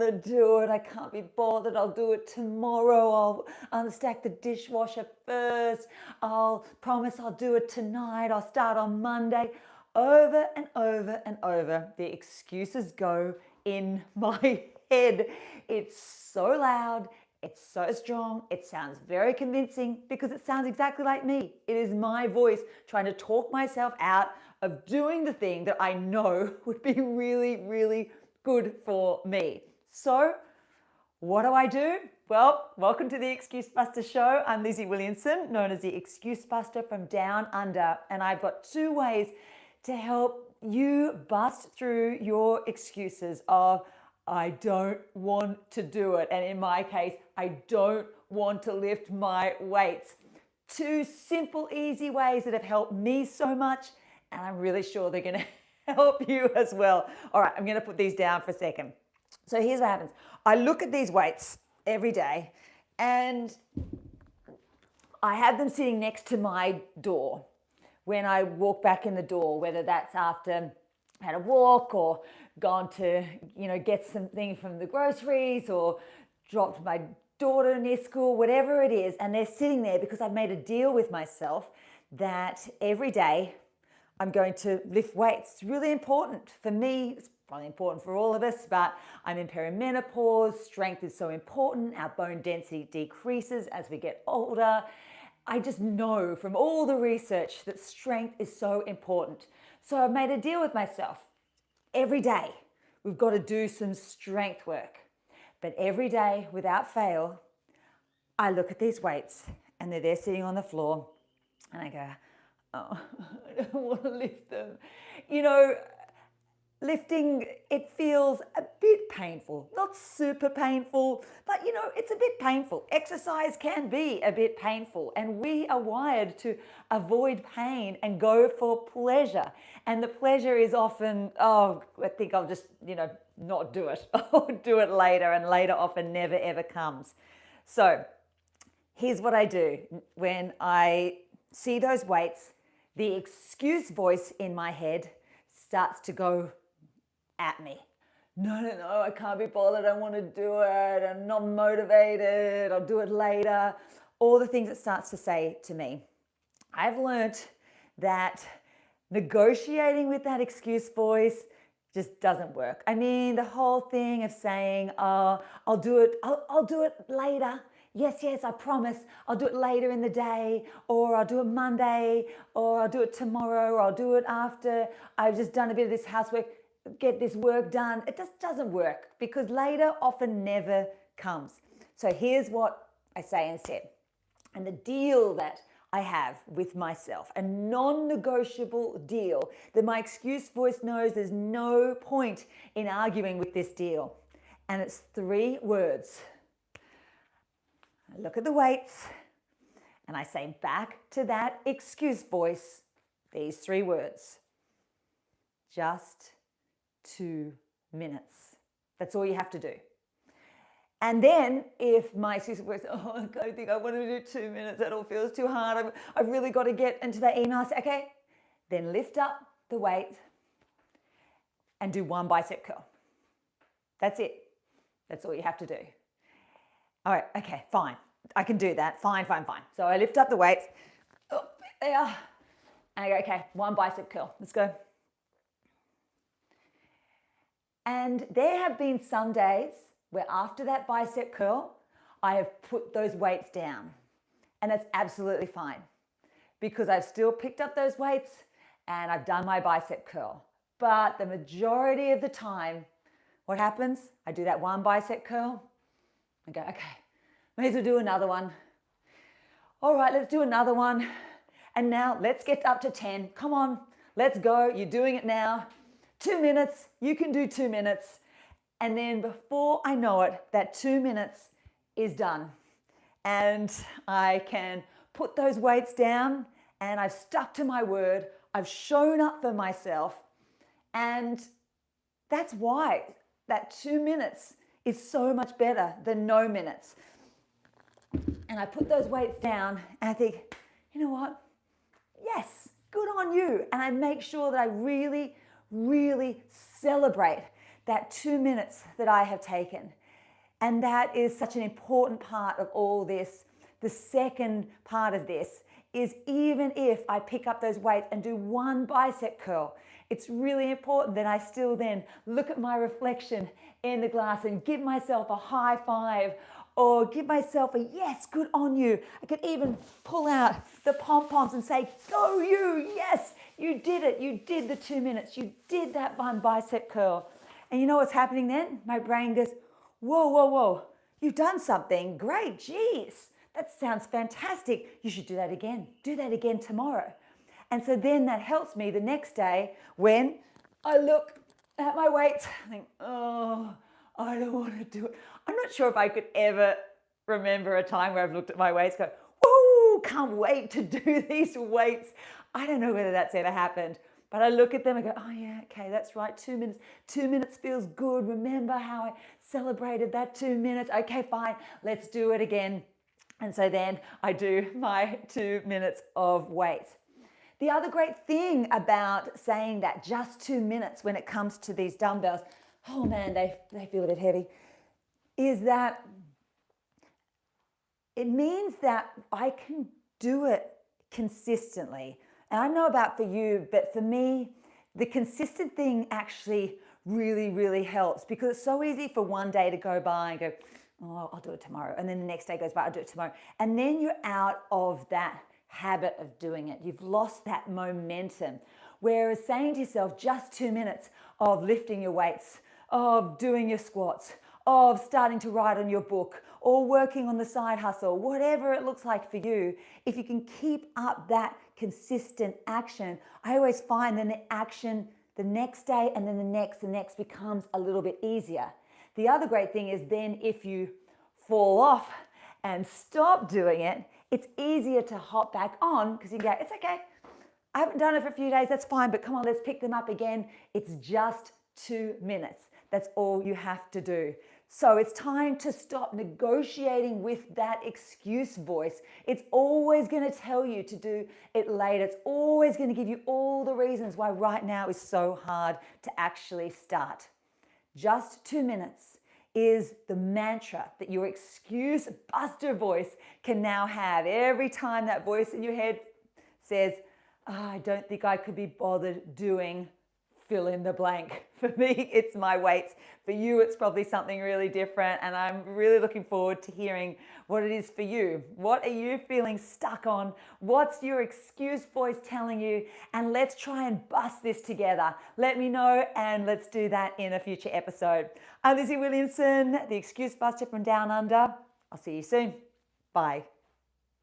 want to do it. I can't be bothered. I'll do it tomorrow. I'll unstack the dishwasher first. I'll promise I'll do it tonight. I'll start on Monday. Over and over and over, the excuses go in my head. It's so loud. It's so strong. It sounds very convincing because it sounds exactly like me. It is my voice trying to talk myself out of doing the thing that I know would be really, really good for me. So what do? Well, welcome to the Excuse Buster Show. I'm Lizzie Williamson, known as the Excuse Buster from Down Under, and I've got 2 ways to help you bust through your excuses of I don't want to do it, and in my case, I don't want to lift my weights. 2 simple, easy ways that have helped me so much, and I'm really sure they're going to help you as well. All right, I'm going to put these down for a second. So here's what happens. I look at these weights every day, and I have them sitting next to my door when I walk back in the door, whether that's after I had a walk or gone to, get something from the groceries or dropped my daughter near school, whatever it is. And they're sitting there because I've made a deal with myself that every day I'm going to lift weights. It's really important for me. It's probably important for all of us, but I'm in perimenopause. Strength is so important. Our bone density decreases as we get older. I just know from all the research that strength is so important. So I've made a deal with myself. Every day, we've got to do some strength work. But every day, without fail, I look at these weights and they're there sitting on the floor and I go, oh, I don't want to lift them. Lifting, it feels a bit painful, not super painful, but it's a bit painful. Exercise can be a bit painful, and we are wired to avoid pain and go for pleasure. And the pleasure is often, oh, I think I'll just, not do it. I'll do it later, and later often never ever comes. So here's what I do when I see those weights. The excuse voice in my head starts to go at me. No, I can't be bothered. I don't want to do it. I'm not motivated. I'll do it later. All the things it starts to say to me. I've learned that negotiating with that excuse voice just doesn't work. I mean, the whole thing of saying, oh, I'll do it later. Yes, I promise. I'll do it later in the day, or I'll do it Monday, or I'll do it tomorrow, or I'll do it after I've just done a bit of this housework. Get this work done. It just doesn't work because later often never comes. So here's what I say instead. And the deal that I have with myself, a non-negotiable deal that my excuse voice knows there's no point in arguing with this deal. And it's 3 words. I look at the weights and I say back to that excuse voice these 3 words. Just 2 minutes. That's all you have to do. And then if my excuse voice, oh, I think I want to do 2 minutes, that all feels too hard, I've really got to get into that email, say, okay, then lift up the weight and do 1 bicep curl. That's it. That's all you have to do. All right, okay, fine. I can do that. Fine. So I lift up the weights. Oh, there. And I go, okay, 1 bicep curl. Let's go. And there have been some days where after that bicep curl, I have put those weights down. And that's absolutely fine because I've still picked up those weights and I've done my bicep curl. But the majority of the time, what happens? I do that 1 bicep curl and go, okay, may as well do another one. All right, let's do another one. And now let's get up to 10. Come on, let's go. You're doing it now. 2 minutes, you can do 2 minutes. And then before I know it, that 2 minutes is done. And I can put those weights down and I've stuck to my word. I've shown up for myself. And that's why that 2 minutes is so much better than no minutes. And I put those weights down and I think, you know what? Yes, good on you. And I make sure that I really celebrate that 2 minutes that I have taken. And that is such an important part of all this. The second part of this is even if I pick up those weights and do one bicep curl, it's really important that I still then look at my reflection in the glass and give myself a high five or give myself a yes, good on you. I could even pull out the pom-poms and say, go you, yes, you did it. You did the 2 minutes. You did that one bicep curl. And you know what's happening then? My brain goes, whoa, whoa, whoa, you've done something. Great, geez, that sounds fantastic. You should do that again. Do that again tomorrow. And so then that helps me the next day when I look at my weights, I think, oh, I don't want to do it. I'm not sure if I could ever remember a time where I've looked at my weights and go, whoa, can't wait to do these weights. I don't know whether that's ever happened, but I look at them and go, oh yeah, okay, that's right, 2 minutes. 2 minutes feels good. Remember how I celebrated that 2 minutes? Okay, fine, let's do it again. And so then I do my 2 minutes of weights. The other great thing about saying that just 2 minutes when it comes to these dumbbells, oh man, they feel a bit heavy, is that it means that I can do it consistently. And I don't know about for you, but for me, the consistent thing actually really, really helps because it's so easy for one day to go by and go, oh, I'll do it tomorrow. And then the next day goes by, I'll do it tomorrow. And then you're out of that habit of doing it. You've lost that momentum. Whereas saying to yourself, just 2 minutes of lifting your weights, of doing your squats, of starting to write on your book, or working on the side hustle, whatever it looks like for you, if you can keep up that consistent action, I always find then the action the next day and then the next becomes a little bit easier. The other great thing is then if you fall off and stop doing it, it's easier to hop back on because you can go, it's okay. I haven't done it for a few days, that's fine, but come on, let's pick them up again. It's just 2 minutes. That's all you have to do. So it's time to stop negotiating with that excuse voice. It's always going to tell you to do it later. It's always going to give you all the reasons why right now is so hard to actually start. Just 2 minutes is the mantra that your excuse buster voice can now have. Every time that voice in your head says, oh, I don't think I could be bothered doing fill in the blank. For me, it's my weights. For you, it's probably something really different. And I'm really looking forward to hearing what it is for you. What are you feeling stuck on? What's your excuse voice telling you? And let's try and bust this together. Let me know and let's do that in a future episode. I'm Lizzie Williamson, the Excuse Buster from Down Under. I'll see you soon. Bye.